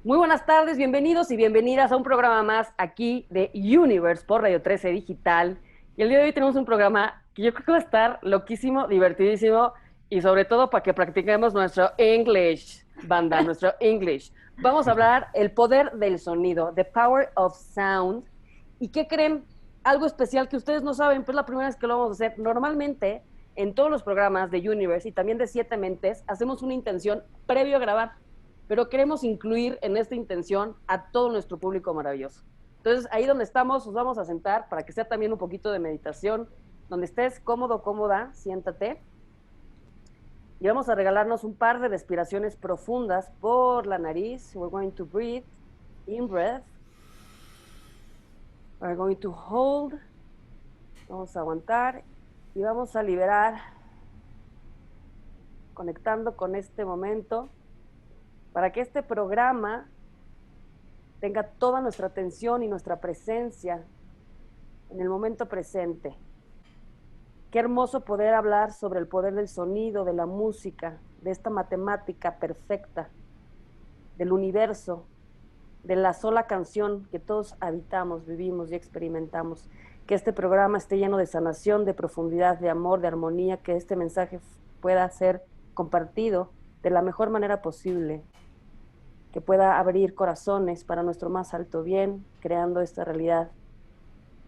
Muy buenas tardes, bienvenidos y bienvenidas a un programa más aquí de YoUniverse por Radio 13 Digital. Y el día de hoy tenemos un programa que yo creo que va a estar loquísimo, divertidísimo y sobre todo para que practiquemos nuestro English, banda, nuestro English. Vamos a hablar el poder del sonido, the power of sound. ¿Y qué creen? Algo especial que ustedes no saben, pues es la primera vez que lo vamos a hacer. Normalmente en todos los programas de YoUniverse y también de Siete Mentes hacemos una intención previo a grabar, pero queremos incluir en esta intención a todo nuestro público maravilloso. Entonces, ahí donde estamos, nos vamos a sentar para que sea también un poquito de meditación, donde estés cómodo, cómoda, siéntate. Y vamos a regalarnos un par de respiraciones profundas por la nariz. We're going to breathe, in breath. We're going to hold. Vamos a aguantar y vamos a liberar, conectando con este momento, para que este programa tenga toda nuestra atención y nuestra presencia en el momento presente. Qué hermoso poder hablar sobre el poder del sonido, de la música, de esta matemática perfecta, del universo, de la sola canción que todos habitamos, vivimos y experimentamos. Que este programa esté lleno de sanación, de profundidad, de amor, de armonía, que este mensaje pueda ser compartido de la mejor manera posible, que pueda abrir corazones para nuestro más alto bien, creando esta realidad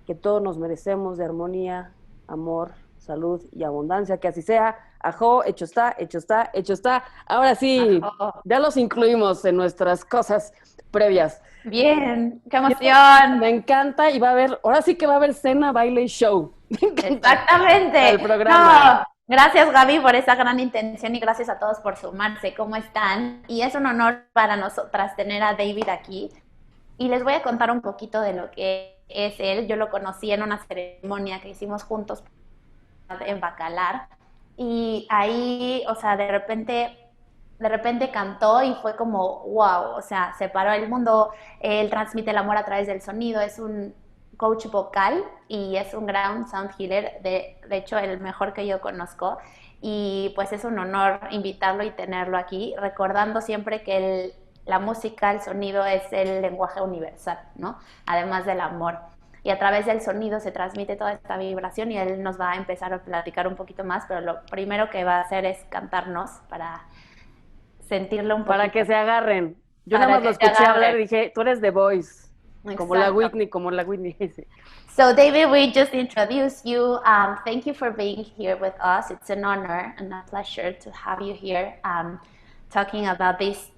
que todos nos merecemos de armonía, amor, salud y abundancia. Que así sea. Ajo, hecho está, hecho está, hecho está. Ahora sí, Ajo. ya los incluimos en nuestras cosas previas. Bien, qué Y me emoción. encanta y va a haber, ahora sí que va a haber cena, baile y show. Me encanta el Exactamente. programa. No, gracias Gaby por esa gran intención y gracias a todos por sumarse. ¿Cómo están? Y es un honor para nosotras tener a David aquí. Y les voy a contar un poquito de lo que es él. Yo lo conocí en una ceremonia que hicimos juntos en Bacalar. Y ahí, o sea, de repente cantó y fue como, wow, o sea, separó el mundo, él transmite el amor a través del sonido, es un coach vocal y es un gran sound healer, de hecho el mejor que yo conozco, y pues es un honor invitarlo y tenerlo aquí, recordando siempre que la música, el sonido es el lenguaje universal, ¿no? Además del amor. Y a través del sonido se transmite toda esta vibración y él nos va a empezar a platicar un poquito más, pero lo primero que va a hacer es cantarnos para sentirlo un Para que poquito, se agarren. Yo nada para más lo que se escuché hablar agarren. y dije, tú eres The Voice, como la Exacto. Whitney, como la Whitney. So, David, we just introduced you. Thank you for being here with us. It's an honor and a pleasure to have you here talking about this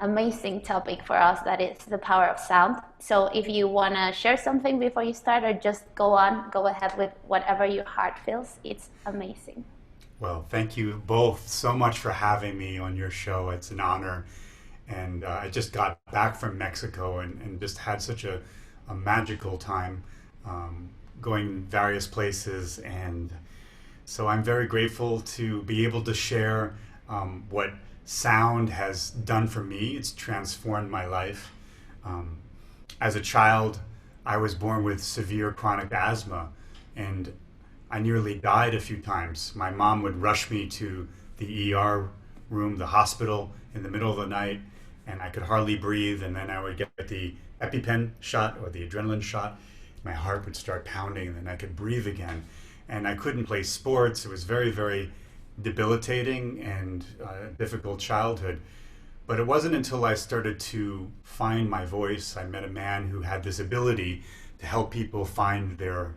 amazing topic for us that is the power of sound. So, if you want to share something before you start, or just go ahead with whatever your heart feels, it's amazing. Well, thank you both so much for having me on your show. It's an honor. And I just got back from Mexico and just had such a magical time going various places. And so I'm very grateful to be able to share what sound has done for me. It's transformed my life. Um, as a child, I was born with severe chronic asthma, and I nearly died a few times. My mom would rush me to the ER room, the hospital, in the middle of the night, and I could hardly breathe. And then I would get the EpiPen shot or the adrenaline shot. My heart would start pounding, and then I could breathe again. And I couldn't play sports. It was very, very debilitating and difficult childhood. But it wasn't until I started to find my voice, I met a man who had this ability to help people find their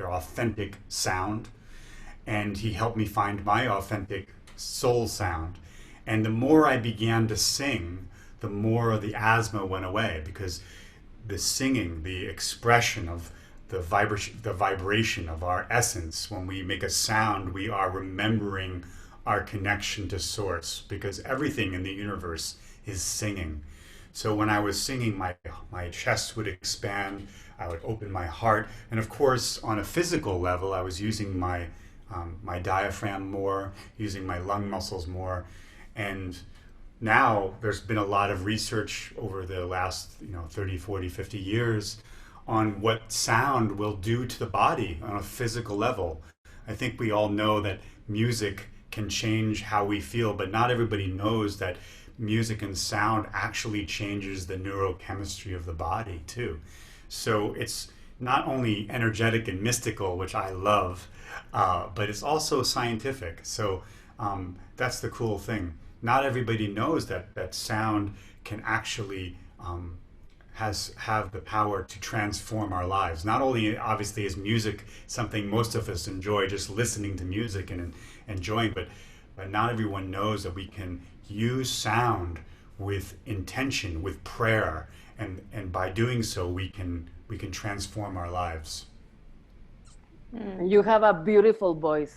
authentic sound. And he helped me find my authentic soul sound. And the more I began to sing, the more the asthma went away, because the singing, the expression of the vibration of our essence, when we make a sound, we are remembering our connection to source, because everything in the universe is singing. So when I was singing, my chest would expand, I would open my heart, and of course, on a physical level, I was using my diaphragm more, using my lung muscles more, and now there's been a lot of research over the last 30, 40, 50 years on what sound will do to the body on a physical level. I think we all know that music can change how we feel, but not everybody knows that music and sound actually changes the neurochemistry of the body too. So it's not only energetic and mystical, which I love, but it's also scientific. So that's the cool thing. Not everybody knows that sound can actually have the power to transform our lives. Not only obviously is music something most of us enjoy, just listening to music and enjoying, but not everyone knows that we can use sound with intention, with prayer, and by doing so we can transform our lives. You have a beautiful voice.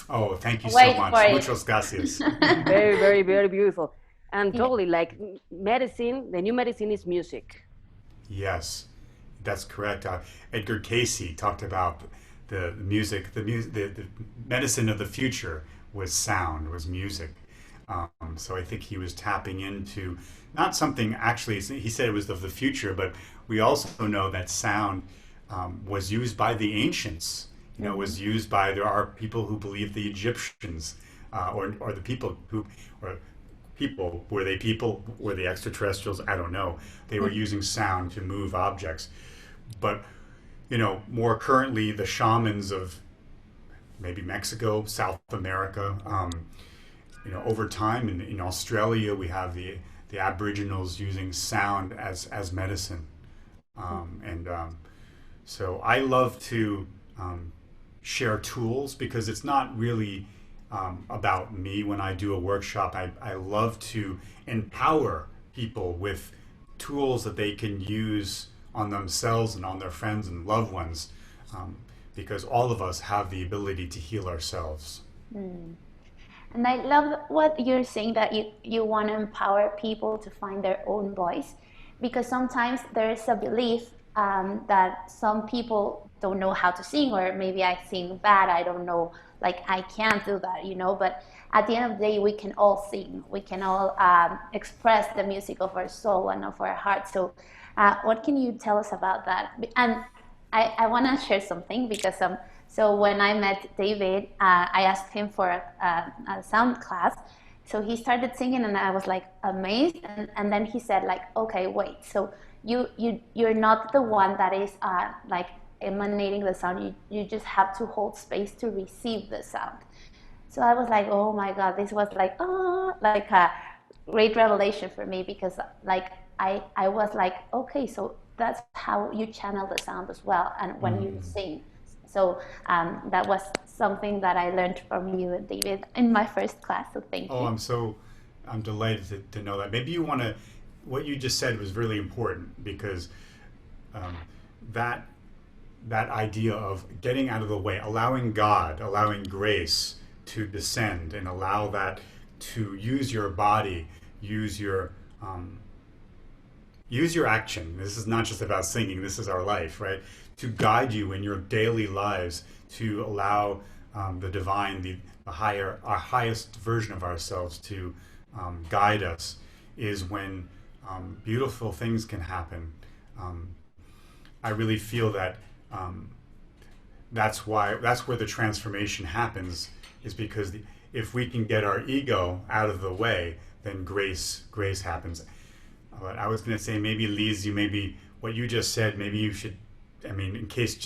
Oh, thank you so much. Muchas gracias. Very, very, very beautiful. And totally, like medicine, the new medicine is music. Yes, that's correct. Edgar Cayce talked about the medicine of the future was sound, was music. So I think he was tapping into not something actually, he said it was of the future, but we also know that sound was used by the ancients. You know, was used by, there are people who believe the Egyptians, or the people who, or people, were they extraterrestrials? I don't know. They were using sound to move objects. But, you know, more currently, the shamans of maybe Mexico, South America, you know, over time in Australia, we have the Aboriginals using sound as medicine. So I love to share tools because it's not really about me when I do a workshop. I love to empower people with tools that they can use on themselves and on their friends and loved ones, because all of us have the ability to heal ourselves. And I love what you're saying, that you want to empower people to find their own voice, because sometimes there is a belief that some people don't know how to sing, or maybe I sing bad, I don't know, like I can't do that, you know, but at the end of the day, we can all sing, we can all express the music of our soul and of our heart. So what can you tell us about that? And I want to share something, because so when I met David, I asked him for a sound class. So he started singing and I was like amazed. And then he said like, okay, wait, so you're not the one that is like emanating the sound. You just have to hold space to receive the sound. So I was like, oh my God, this was like a great revelation for me, because like I was like, okay, so that's how you channel the sound as well, and when you sing. So that was something that I learned from you, David, in my first class. So thank you. Oh, I'm delighted to know that. Maybe you want to, what you just said was really important, because that idea of getting out of the way, allowing God, allowing grace to descend, and allow that to use your body, use your action. This is not just about singing. This is our life, right? To guide you in your daily lives, to allow the divine, our highest version of ourselves to guide us, is when beautiful things can happen. I really feel that that's where the transformation happens, is because if we can get our ego out of the way, then grace happens. But I was going to say, maybe Liz, what you just said, maybe you should, I mean, in case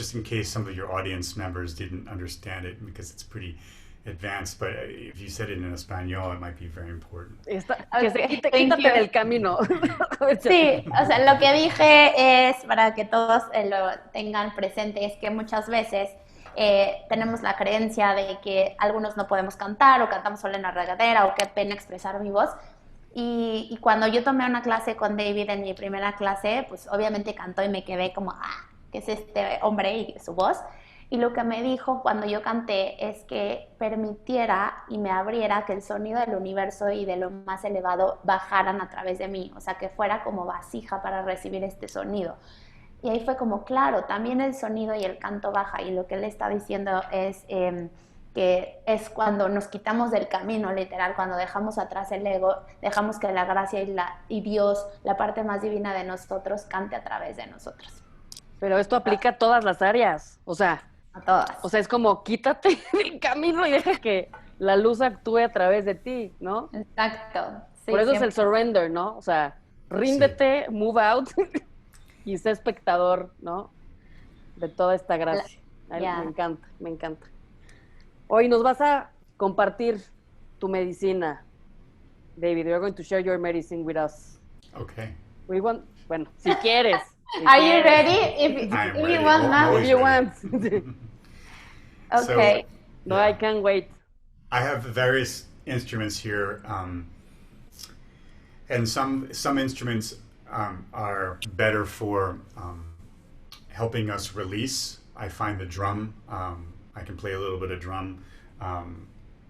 some of your audience members didn't understand it, because it's pretty advanced, but if you said it in Espanol, it might be very important. Quítate del camino. Sí, o sea, lo que dije es, para que todos lo tengan presente, es que muchas veces tenemos la creencia de que algunos no podemos cantar, o cantamos solo en la regadera, o qué pena expresar mi voz. Y cuando yo tomé una clase con David en mi primera clase, pues obviamente cantó y me quedé como, ¿qué es este hombre y su voz? Y lo que me dijo cuando yo canté es que permitiera y me abriera que el sonido del universo y de lo más elevado bajaran a través de mí, o sea, que fuera como vasija para recibir este sonido. Y ahí fue como, claro, también el sonido y el canto baja, y lo que él está diciendo es que es cuando nos quitamos del camino, literal, cuando dejamos atrás el ego, dejamos que la gracia y Dios, la parte más divina de nosotros, cante a través de nosotros. Pero esto aplica a todas las áreas, o sea, a todas. O sea, es como quítate del camino y deja que la luz actúe a través de ti, ¿no? Exacto, Por eso es el 100%. surrender, ¿no? O sea, ríndete, move out y sé espectador, ¿no? De toda esta gracia. Ay, Ya. me encanta, me encanta. Hoy nos vas a compartir tu medicina, David. You're going to share your medicine with us. Okay. Bueno, si quieres. Are you ready? If I am you ready. want I'm now. If always you ready. want. Okay. So, No, yeah. I can't wait. I have various instruments here, and some instruments are better for helping us release. I find the drum. I can play a little bit of drum.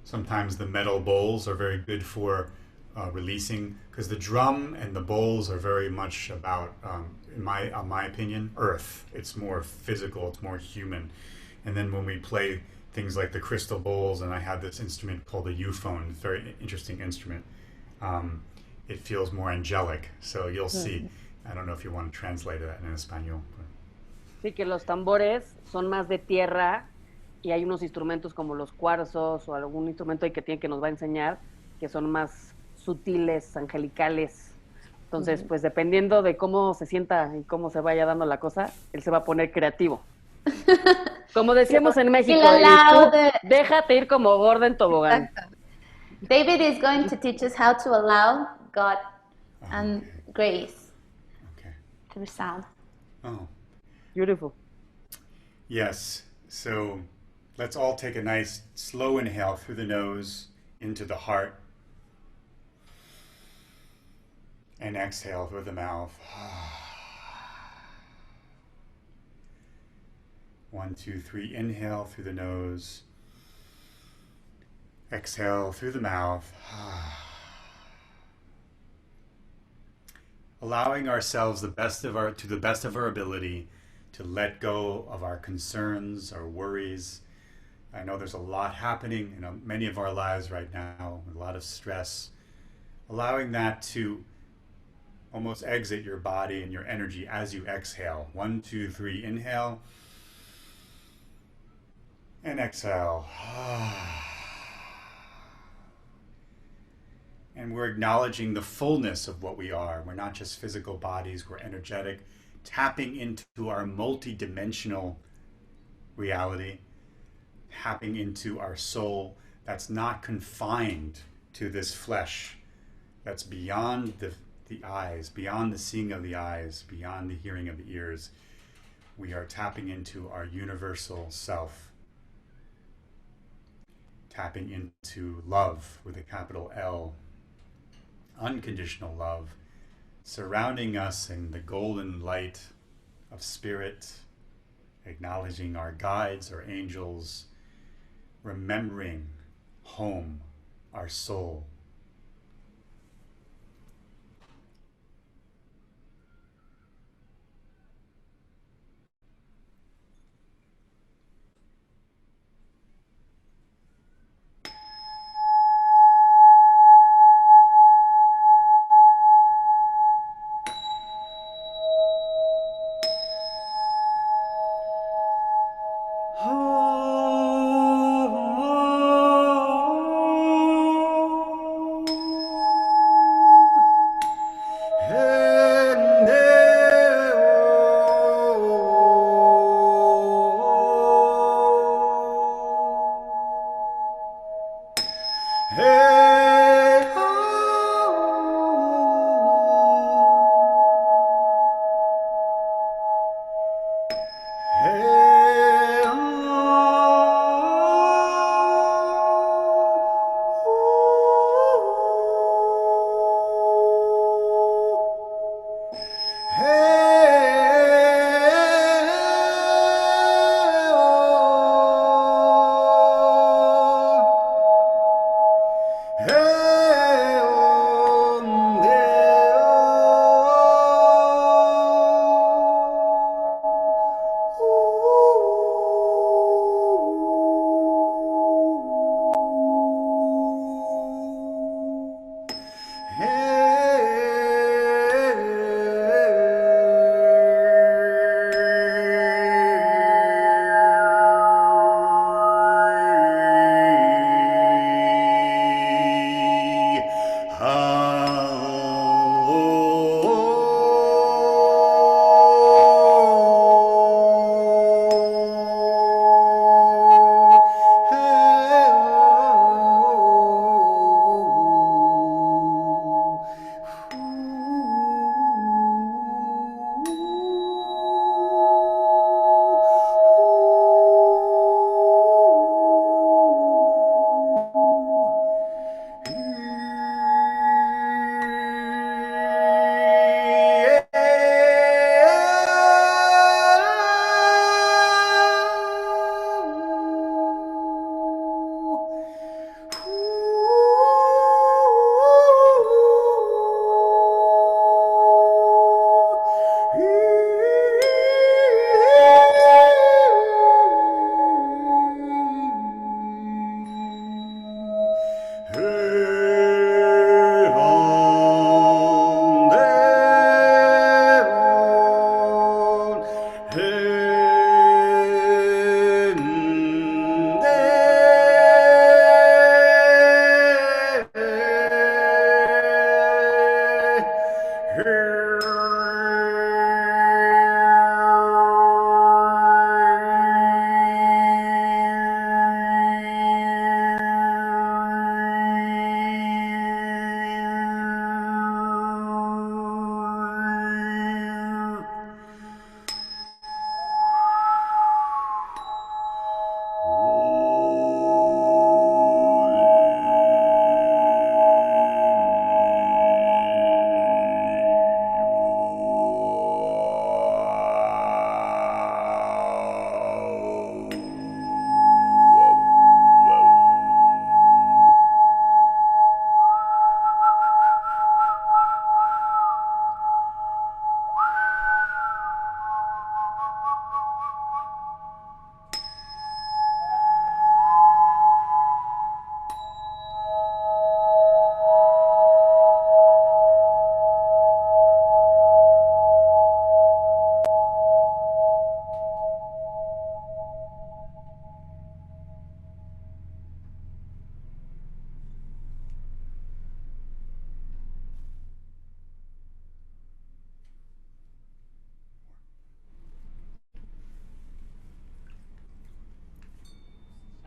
Sometimes the metal bowls are very good for releasing, because the drum and the bowls are very much about, in my opinion, earth. It's more physical. It's more human. And then when we play things like the crystal bowls, and I have this instrument called a euphone, very interesting instrument. It feels more angelic. So you'll see. I don't know if you want to translate that in español. Sí, que los tambores son más de tierra y hay unos instrumentos como los cuarzos o algún instrumento ahí que nos va a enseñar que son más sutiles, angelicales. Entonces, pues dependiendo de cómo se sienta y cómo se vaya dando la cosa, él se va a poner creativo. Como decíamos en México, y tú déjate ir como gorda en tobogán. Exacto. David is going to teach us how to allow God and grace through sound. Oh. Beautiful. Yes. So let's all take a nice slow inhale through the nose into the heart. And exhale through the mouth. 1, 2, 3. Inhale through the nose. Exhale through the mouth. Allowing ourselves to the best of our ability to let go of our concerns, our worries. I know there's a lot happening in many of our lives right now, a lot of stress. Allowing that to almost exit your body and your energy as you exhale. 1, 2, 3. Inhale. And exhale. And we're acknowledging the fullness of what we are. We're not just physical bodies, we're energetic, tapping into our multi-dimensional reality, tapping into our soul that's not confined to this flesh, that's beyond the eyes, beyond the seeing of the eyes, beyond the hearing of the ears. We are tapping into our universal self, tapping into love with a capital L, unconditional love, surrounding us in the golden light of spirit, acknowledging our guides, our angels, remembering home, our soul.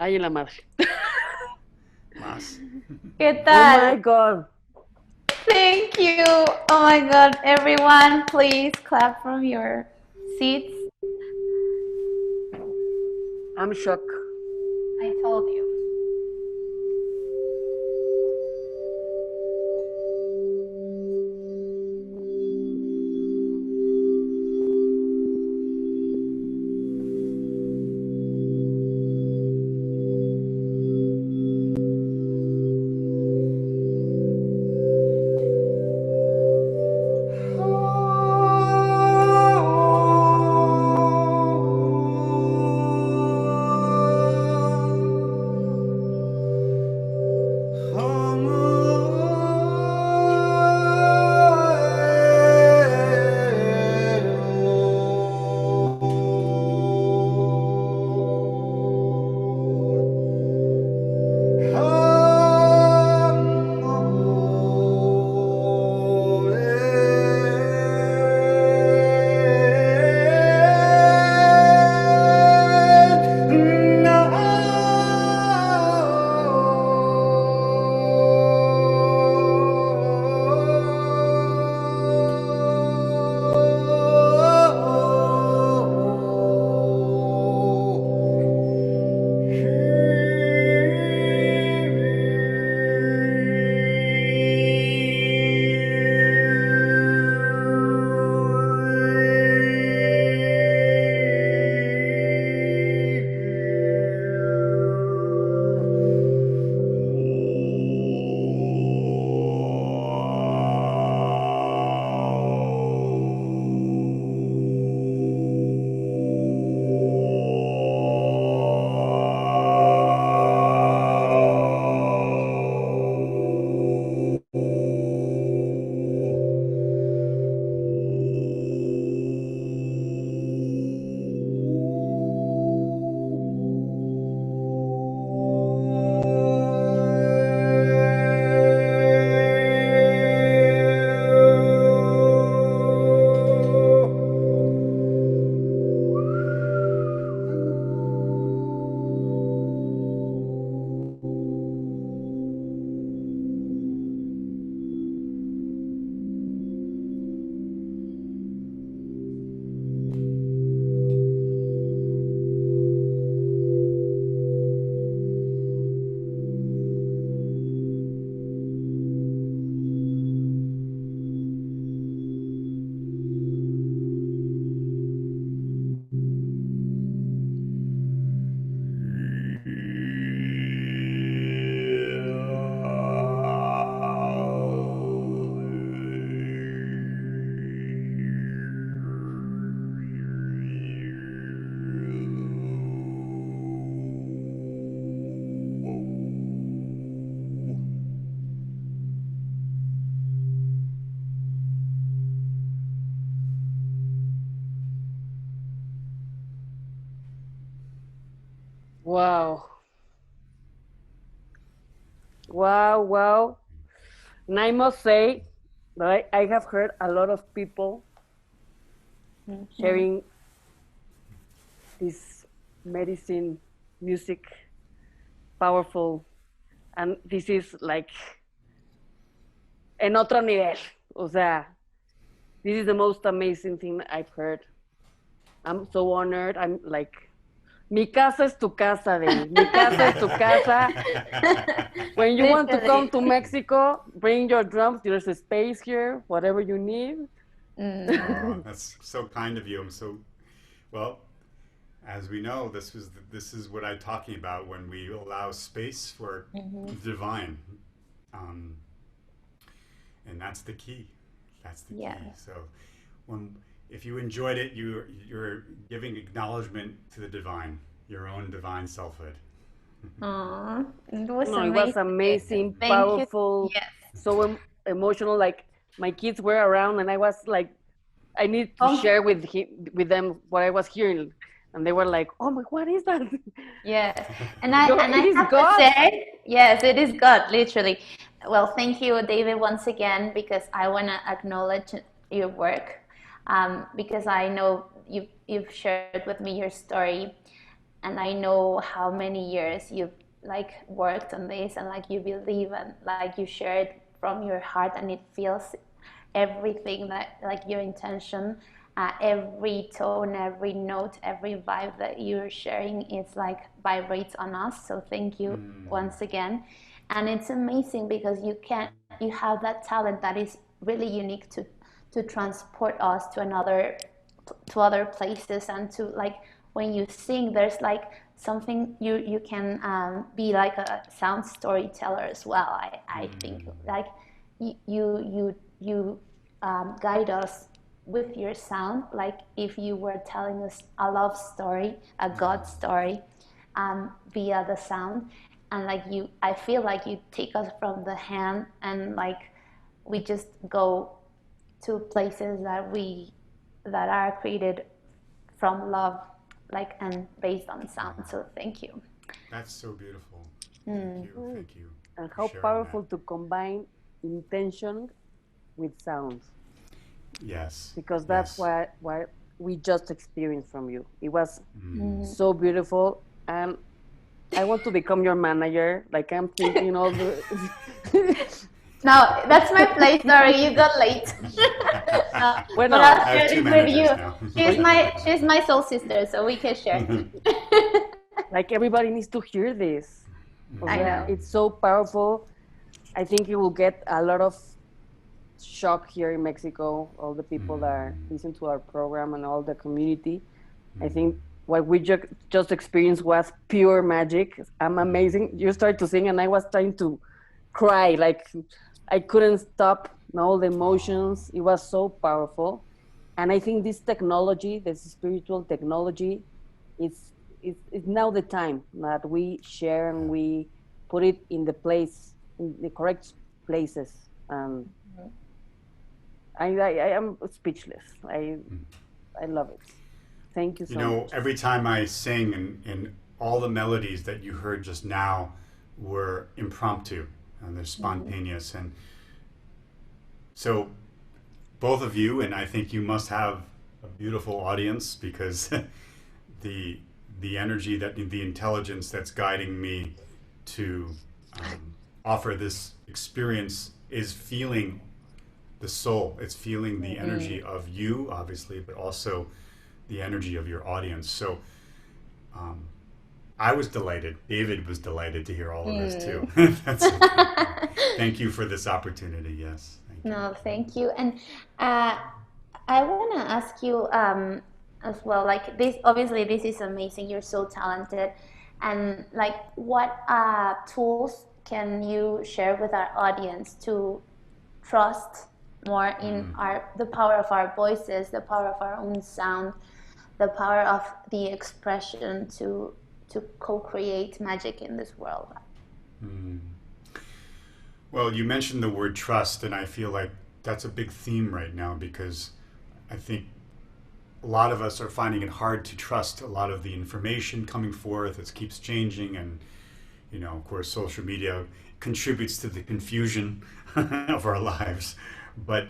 Ay, en la madre. Más. ¿Qué Oh tal? my God. Thank you. Oh my God. Everyone, please clap from your seats. I'm shocked. I told you. Wow. Wow, wow. And I must say that I have heard a lot of people sharing this medicine music, powerful, and this is like en otro nivel. O sea, this is the most amazing thing I've heard. I'm so honored. I'm like, mi casa es tu casa, Dave. Mi casa es tu casa. When you want to come to Mexico, bring your drums. There's a space here, whatever you need. Oh, that's so kind of you. I'm so well. As we know, this is what I'm talking about when we allow space for the divine, and that's the key. That's the key. So, if you enjoyed it, you're giving acknowledgement to the divine, your own divine selfhood. Aww, it was amazing, powerful, so emotional. Like my kids were around, and I was like, I need to share with them what I was hearing, and they were like, "Oh my, what is that?" Yes, and I have to say, yes, it is God, literally. Well, thank you, David, once again, because I want to acknowledge your work, because I know you've shared with me your story, And I know how many years you've like worked on this, and like you believe, and like you share it from your heart, and it feels everything that like your intention, every tone, every note, every vibe that you're sharing is like vibrates on us. So thank you once again. And it's amazing because you have that talent that is really unique to transport us to other places, and to like when you sing there's like something you can be like a sound storyteller as well. I think like you guide us with your sound, like if you were telling us a love story, a God story, via the sound. And like I feel like you take us from the hand, and like we just go to places that are created from love, like, and based on sound. So thank you. That's so beautiful. Thank you. And how powerful to combine intention with sound. Yes. Because that's what we just experienced from you. It was so beautiful, and I want to become your manager. Like I'm thinking all the. No, that's my place. Sorry, you got late. Well, but I'll share it with you. Now. She's my soul sister, so we can share. Like everybody needs to hear this. I know. It's so powerful. I think you will get a lot of shock here in Mexico. All the people that listen to our program and all the community. I think what we just experienced was pure magic. I'm amazing. You started to sing, and I was trying to cry. Like I couldn't stop. All the emotions. It was so powerful. And I think this technology, this spiritual technology, it's now the time that we share and we put it in the place, in the correct places. I am speechless. I love it. Thank you so much. Every time I sing, and all the melodies that you heard just now were impromptu and they're spontaneous. And so both of you, and I think you must have a beautiful audience, because the energy, the intelligence that's guiding me to offer this experience is feeling the soul. It's feeling the energy of you, obviously, but also the energy of your audience. So I was delighted. David was delighted to hear all of this too. Thank you for this opportunity. Yes. Thank you. No, thank you. And I want to ask you as well, like this, obviously this is amazing. You're so talented. And like what tools can you share with our audience to trust more in the power of our voices, the power of our own sound, the power of the expression to co-create magic in this world? Well, you mentioned the word trust, and I feel like that's a big theme right now, because I think a lot of us are finding it hard to trust a lot of the information coming forth. It keeps changing, and of course, social media contributes to the confusion of our lives. But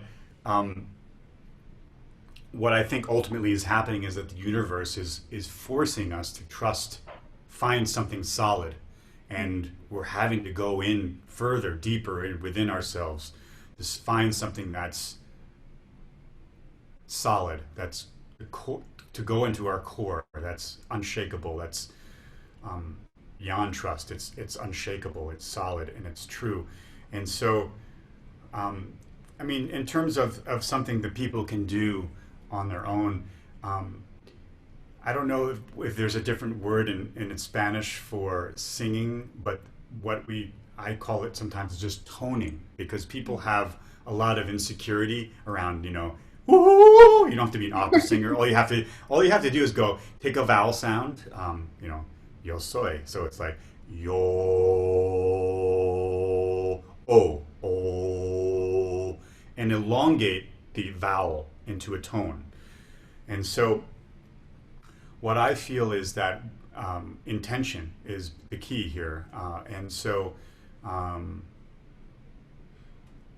what I think ultimately is happening is that the universe is forcing us to trust, find something solid, and we're having to go in further, deeper within ourselves to find something that's solid, that's to go into our core, that's unshakable, that's beyond trust. It's unshakable, it's solid, and it's true. And so, I mean, in terms of something that people can do on their own, I don't know if there's a different word in Spanish for singing, but I call it sometimes just toning, because people have a lot of insecurity around, woo, you don't have to be an opera singer. All you have to do is take a vowel sound, yo soy. So it's like yo, o, and elongate the vowel into a tone. And so what I feel is that intention is the key here. And so,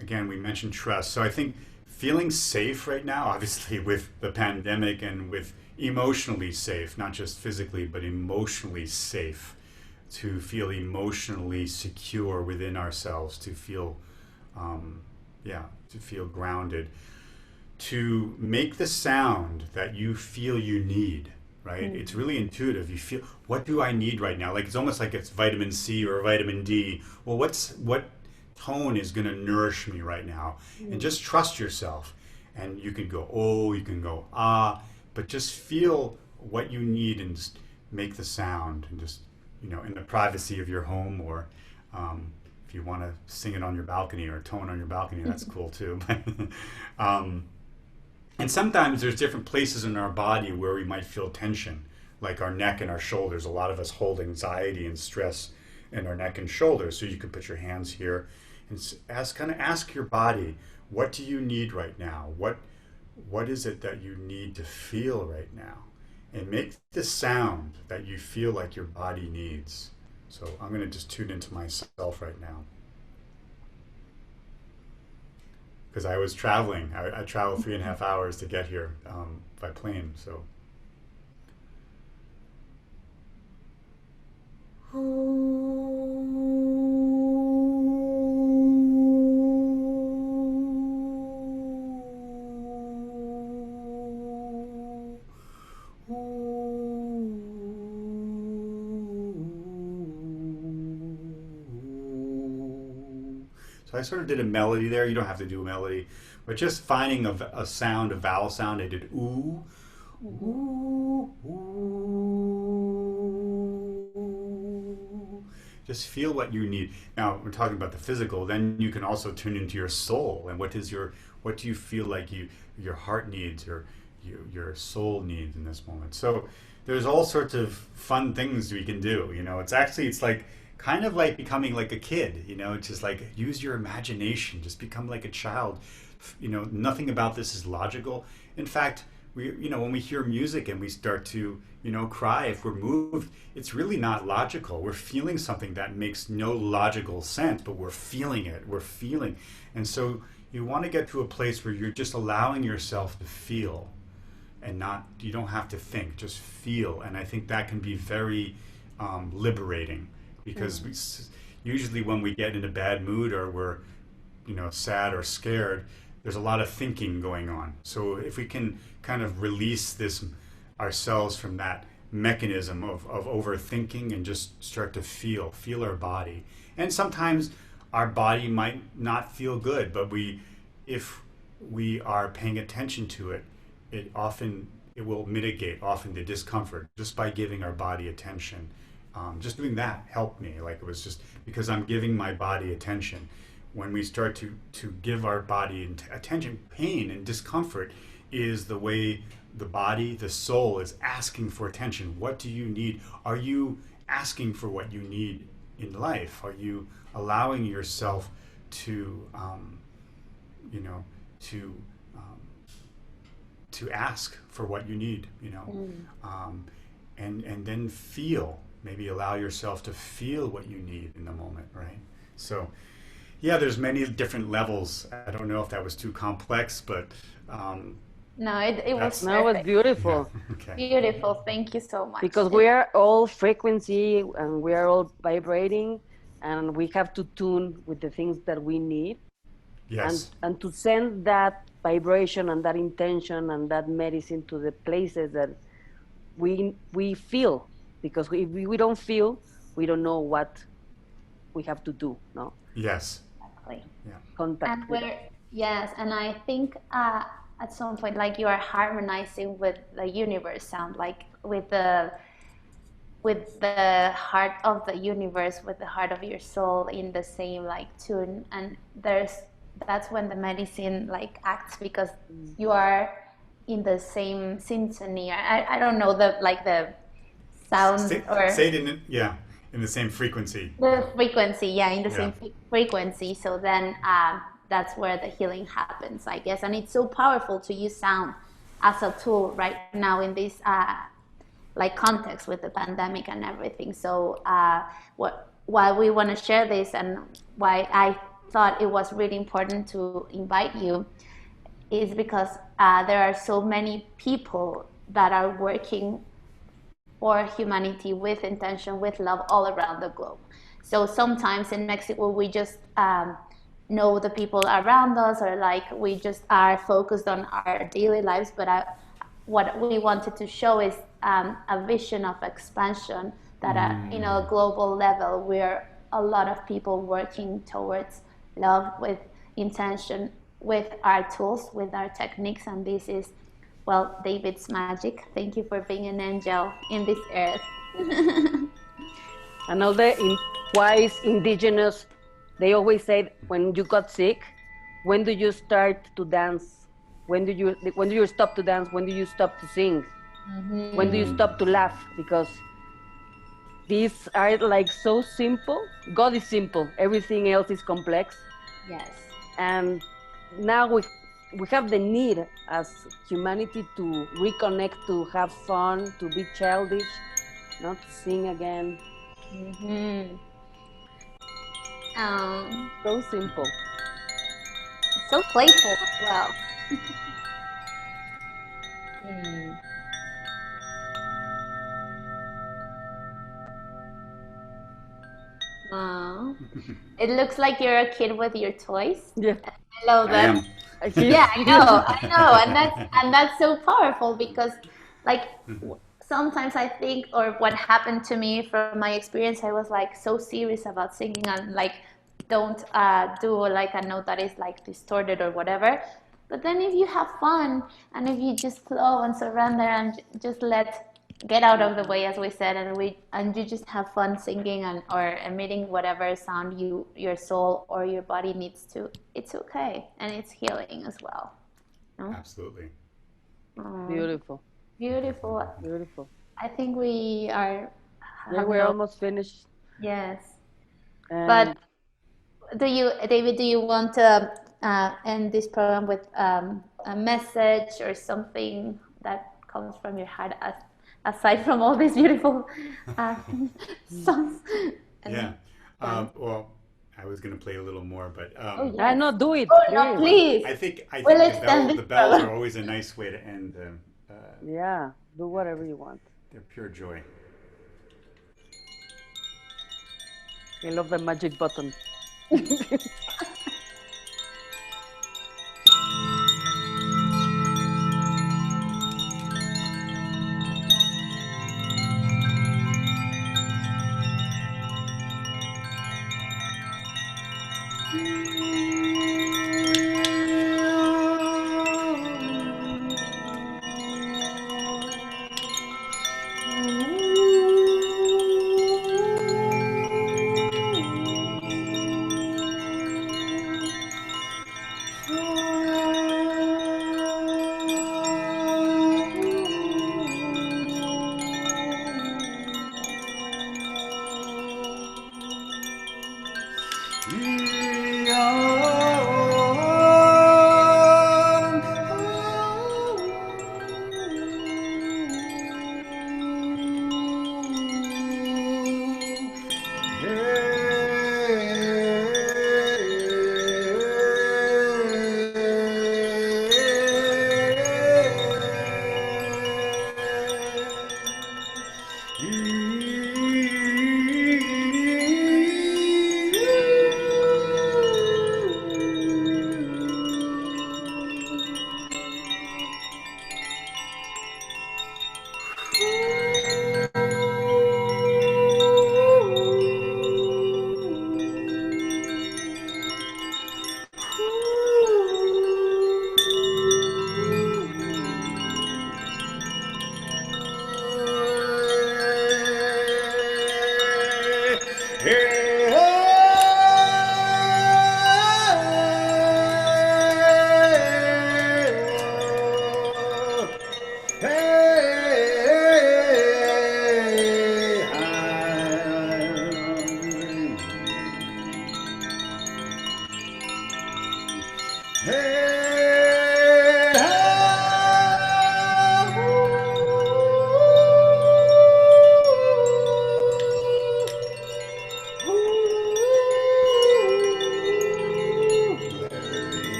again, we mentioned trust. So I think feeling safe right now, obviously with the pandemic, and with emotionally safe, not just physically, but emotionally safe, to feel emotionally secure within ourselves, to feel, to feel grounded, to make the sound that you feel you need, right? It's really intuitive. You feel, what do I need right now? Like, it's almost like it's vitamin C or vitamin D. Well, what tone is going to nourish me right now? And just trust yourself. And you can go, oh, you can go, ah, but just feel what you need and just make the sound, and just, in the privacy of your home, or if you want to sing it on your balcony or tone on your balcony, that's cool too. And sometimes there's different places in our body where we might feel tension, like our neck and our shoulders. A lot of us hold anxiety and stress in our neck and shoulders. So you can put your hands here and ask your body, what do you need right now? What is it that you need to feel right now? And make the sound that you feel like your body needs. So I'm going to just tune into myself right now. Because I was traveling. I traveled 3.5 hours to get here by plane. So. So I sort of did a melody there. You don't have to do a melody, but just finding a sound, a vowel sound. I did ooh, ooh, ooh. Just feel what you need. Now we're talking about the physical. Then you can also tune into your soul, and what do you feel like your heart needs, or your soul needs in this moment. So there's all sorts of fun things we can do. It's like kind of like becoming like a kid, just like use your imagination, just become like a child. Nothing about this is logical. In fact, when we hear music and we start to, cry, if we're moved, it's really not logical. We're feeling something that makes no logical sense, but we're feeling it. And so you want to get to a place where you're just allowing yourself to feel, and you don't have to think, just feel. And I think that can be very liberating. Because usually when we get in a bad mood, or we're, sad or scared, there's a lot of thinking going on. So if we can kind of release ourselves from that mechanism of overthinking, and just start to feel our body. And sometimes our body might not feel good, but if we are paying attention to it, it will mitigate often the discomfort just by giving our body attention. Just doing that helped me. Like, it was just because I'm giving my body attention. When we start to give our body attention, pain and discomfort is the way the body, the soul, is asking for attention. What do you need? Are you asking for what you need in life? Are you allowing yourself to ask for what you need? And then feel. Maybe allow yourself to feel what you need in the moment, right? So, yeah, there's many different levels. I don't know if that was too complex, but no, it was no, it was beautiful. Yeah. Okay. Beautiful. Thank you so much. Because we are all frequency, and we are all vibrating, and we have to tune with the things that we need. Yes. And to send that vibration and that intention and that medicine to the places that we feel. Because if we don't feel, we don't know what we have to do, no? Yes. Exactly. Yeah. And yes, and I think at some point, like, you are harmonizing with the universe sound, like with the heart of the universe, with the heart of your soul in the same like tune, and that's when the medicine like acts, because you are in the same symphony. I don't know the sound, say it in the same frequency. The frequency, in the same frequency. So then that's where the healing happens, I guess. And it's so powerful to use sound as a tool right now in this context with the pandemic and everything. So why we want to share this, and why I thought it was really important to invite you, is because there are so many people that are working for humanity with intention, with love all around the globe. So sometimes in Mexico, we just know the people around us, or like we just are focused on our daily lives. But what we wanted to show is a vision of expansion that at a global level, we're a lot of people working towards love with intention, with our tools, with our techniques. And this is, well, David's magic. Thank you for being an angel in this earth. And all the wise indigenous, they always say, when you got sick, when do you start to dance? When do you stop to dance? When do you stop to sing? When do you stop to laugh? Because these are like so simple. God is simple. Everything else is complex. Yes. And now we have the need as humanity to reconnect, to have fun, to be childish, not to sing again. So simple. So playful as well. It looks like you're a kid with your toys. Yeah. I love that. Yeah, I know, and that's so powerful because, like, sometimes I think, or what happened to me from my experience, I was like so serious about singing and like don't do like a note that is like distorted or whatever. But then if you have fun and if you just flow and surrender and just get out of the way, as we said, and you just have fun singing or emitting whatever sound your soul or your body needs to, it's okay, and it's healing as well. No? Absolutely. Beautiful. I think we are. Yeah, we're almost finished. Yes. But David, do you want to end this program with a message or something that comes from your heart, aside from all these beautiful songs? Yeah. Well, I was going to play a little more, but I know, do it. Oh, no, please. I think We'll the bells are always a nice way to end. Yeah, do whatever you want. They're pure joy. I love the magic button.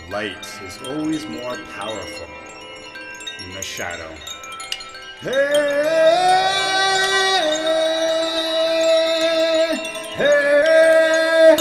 light is always more powerful than the shadow. Hey, hey,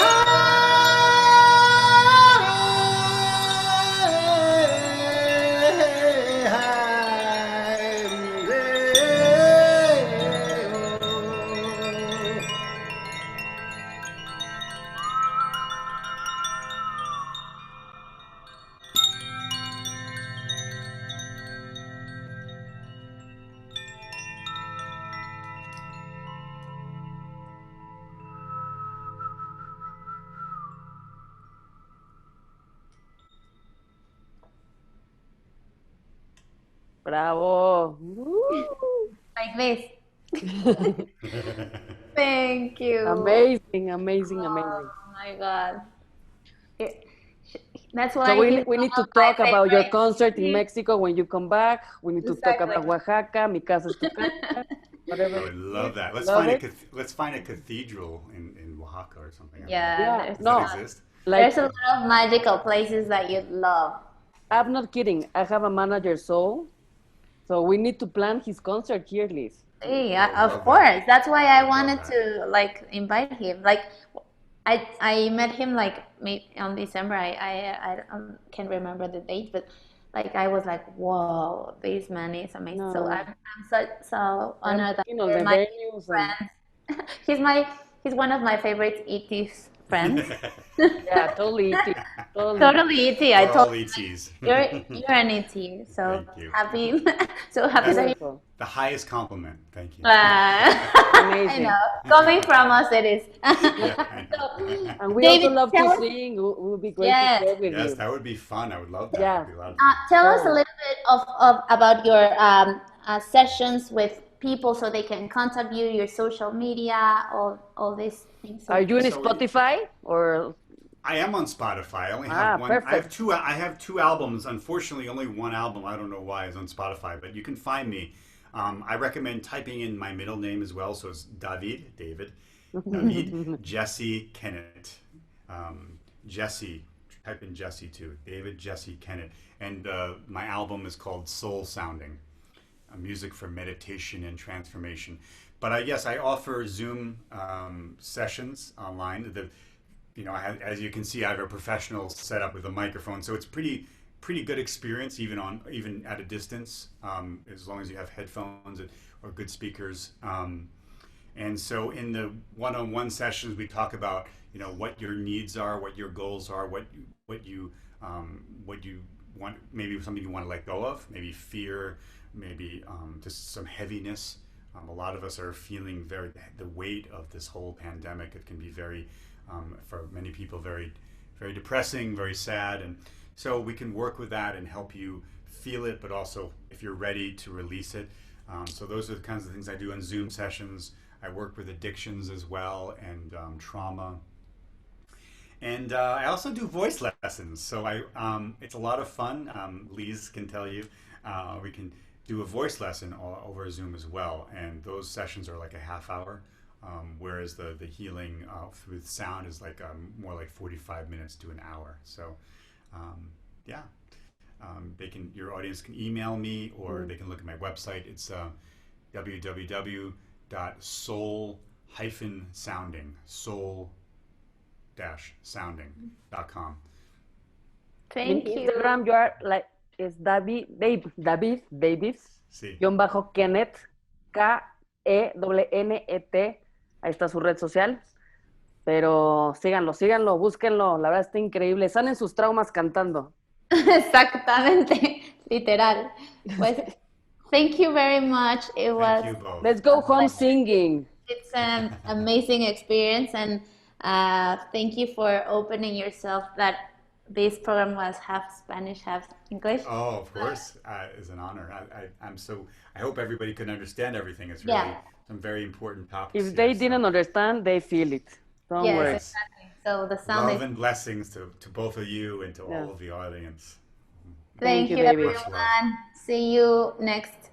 Bravo. Like this. Thank you. Amazing, amazing, amazing. Oh my God. That's why So we he's need to one of my talk about your favorite. concert in Mexico when you come back. We need to talk Exactly. about Oaxaca, Mi Casa es tu Casa, whatever. I would love that. Let's Love find it. let's find a cathedral in Oaxaca or something. I don't know. Yeah, Yeah, there's, no, Does that exist? like, there's a lot of magical places that you'd love. I'm not kidding. I have a manager, so we need to plan his concert here, Liz. Yeah, I of love course. that. That's why I wanted that. to like invite him. Like, I met him like on December. I can't remember the date, but like I was like, whoa, this man is amazing. So No, I'm so I'm honored that thinking of you're the my venues and friend. He's one of my favorite ET's friends. yeah, totally eating, totally. Totally ET. I We're told all ETs. you're an ET. So Thank you. happy, so happy That's that you. Beautiful. the highest compliment. Thank you. I Amazing. know. Coming from us, it is. Yeah, I know. And we David, also love tell to us- sing. It would be great Yes. to play with Yes, you. that would be fun. I would love that. Yeah. That'd be a lot of fun. Tell us a Totally. little bit of about your sessions with people so they can contact you, your social media, all these things. Are you in So- Spotify or? I am on Spotify. I only have one. Perfect. I have two albums. Unfortunately, only one album. I don't know why is on Spotify, but you can find me. I recommend typing in my middle name as well. So it's David Jesse Kennet. Jesse, type in Jesse too. David Jesse Kennet. And my album is called Soul Sounding, music for meditation and transformation. But yes, I offer Zoom sessions online. As you can see, I have a professional setup with a microphone, so it's pretty good experience even at a distance, as long as you have headphones or good speakers. And so in the one-on-one sessions, we talk about what your needs are, what your goals are, what you want, maybe something you want to let go of, maybe fear, maybe just some heaviness. A lot of us are feeling the weight of this whole pandemic. It can be very, for many people, very, very depressing, very sad. And so we can work with that and help you feel it, but also if you're ready to release it. So those are the kinds of things I do in Zoom sessions. I work with addictions as well and trauma. And I also do voice lessons. So it's a lot of fun. Liz can tell you. We can do a voice lesson over Zoom as well. And those sessions are like a half hour. Whereas the healing through sound is like more like 45 minutes to an hour. So, yeah, your audience can email me or they can look at my website. It's soul-sounding.com. Thank In you. Instagram, you are like, es David, Sí. _ Kennet, Kennet. Ahí está su red social. Pero síganlo, búsquenlo. La verdad está increíble. Sanen sus traumas cantando. Exactamente, literal. Pues, thank you very much. It was. Thank you both. Let's go home singing. It's an amazing experience, and thank you for opening yourself that this program was half Spanish, half English. Oh, of course, it's an honor. I hope everybody can understand everything. It's really some very important topics. If they didn't understand, they feel it. Don't Yes, worry. exactly. So the sound Love is. and blessings to both of you and to all of the audience. Thank you, David. everyone. See you next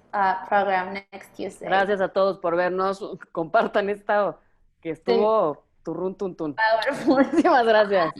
program next Tuesday. Gracias a todos por vernos. Compartan esta que estuvo turrún tuntún. Powerful. Muchísimas gracias.